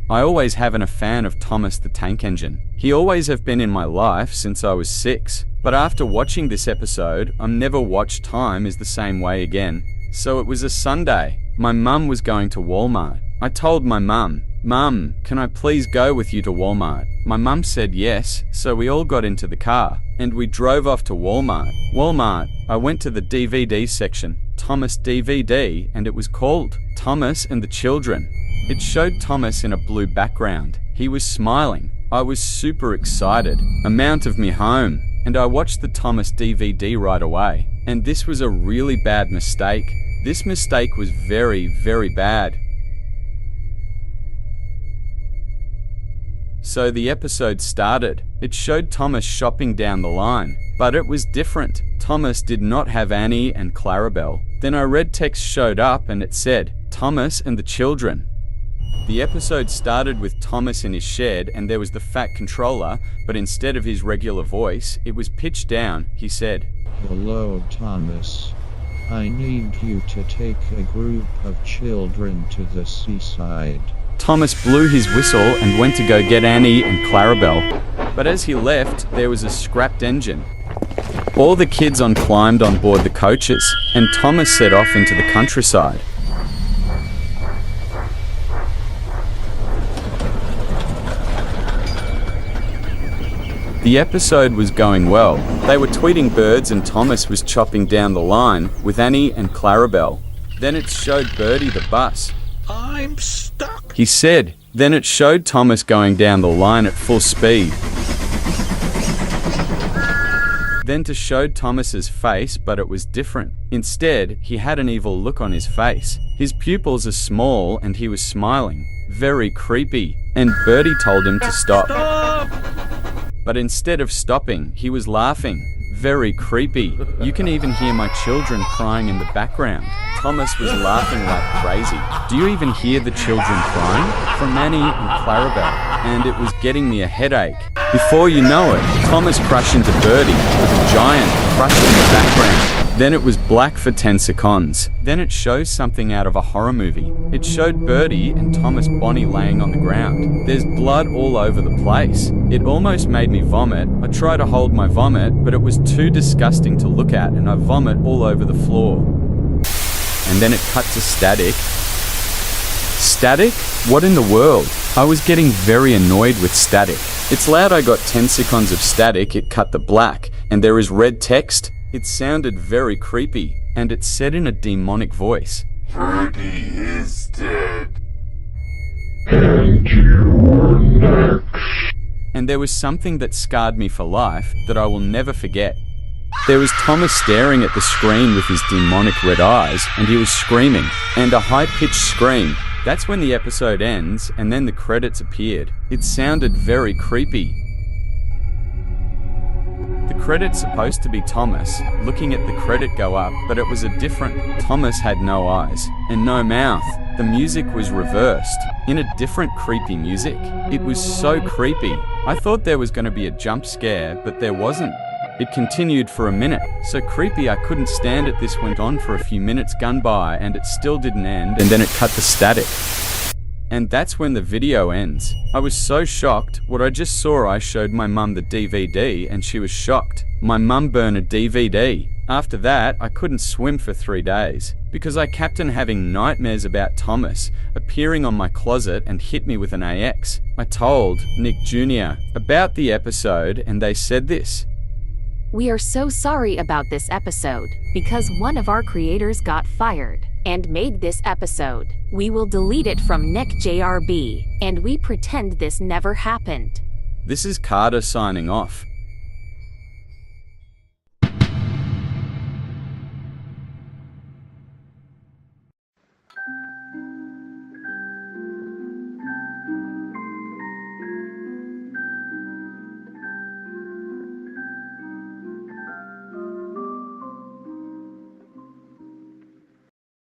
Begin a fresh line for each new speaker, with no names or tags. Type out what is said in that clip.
I always have been a fan of Thomas the Tank Engine. He always have been in my life since I was 6. But after watching this episode, I've never watched time is the same way again. So it was a Sunday. My mum was going to Walmart. I told my mum, "Mum, can I please go with you to Walmart?" My mum said yes, so we all got into the car, and we drove off to Walmart. I went to the DVD section, Thomas DVD, and it was called Thomas and the Children. It showed Thomas in a blue background. He was smiling. I was super excited. Amount of me home. And I watched the Thomas DVD right away. And this was a really bad mistake. This mistake was very, very bad. So the episode started. It showed Thomas shopping down the line, but it was different. Thomas did not have Annie and Clarabelle. Then I read text showed up and it said, Thomas and the Children. The episode started with Thomas in his shed and there was the fat controller, but instead of his regular voice, it was pitched down. He said,
"Hello, Thomas. I need you to take a group of children to the seaside."
Thomas blew his whistle and went to go get Annie and Clarabelle. But as he left, there was a scrapped engine. All the kids climbed on board the coaches, and Thomas set off into the countryside. The episode was going well. They were tweeting birds and Thomas was chopping down the line with Annie and Clarabelle. Then it showed Birdie the bus.
"I'm stuck,"
he said. Then it showed Thomas going down the line at full speed. Then it showed Thomas's face, but it was different. Instead, he had an evil look on his face. His pupils are small and he was smiling. Very creepy. And Birdie told him to stop. But instead of stopping, he was laughing. Very creepy. You can even hear my children crying in the background. Thomas was laughing like crazy. Do you even hear the children crying? From Annie and Clarabelle. And it was getting me a headache. Before you know it, Thomas crashed into Birdie with a giant crush in the background. Then it was black for 10 seconds. Then it shows something out of a horror movie. It showed Birdie and Thomas Bonnie laying on the ground. There's blood all over the place. It almost made me vomit. I tried to hold my vomit, but it was too disgusting to look at and I vomit all over the floor. And then it cut to static. Static? What in the world? I was getting very annoyed with static. It's loud. I got 10 seconds of static, it cut the black, and there is red text. It sounded very creepy, and it said in a demonic voice,
"Birdie is dead.
"And you are next."
And there was something that scarred me for life that I will never forget. There was Thomas staring at the screen with his demonic red eyes, and he was screaming, and a high-pitched scream. That's when the episode ends, and then the credits appeared. It sounded very creepy. The credit's supposed to be Thomas, looking at the credit go up, but it was a different. Thomas had no eyes, and no mouth. The music was reversed, in a different creepy music. It was so creepy. I thought there was going to be a jump scare, but there wasn't. It continued for a minute. So creepy I couldn't stand it. This went on for a few minutes gone by, and it still didn't end, and then it cut to static. And that's when the video ends. I was so shocked. What I just saw, I showed my mum the DVD and she was shocked. My mum burned a DVD. After that, I couldn't swim for 3 days because I kept on having nightmares about Thomas appearing on my closet and hit me with an AX. I told Nick Jr. about the episode and they said this.
"We are so sorry about this episode because one of our creators got fired and made this episode. We will delete it from NickJRB, and we pretend this never happened."
This is Carter signing off.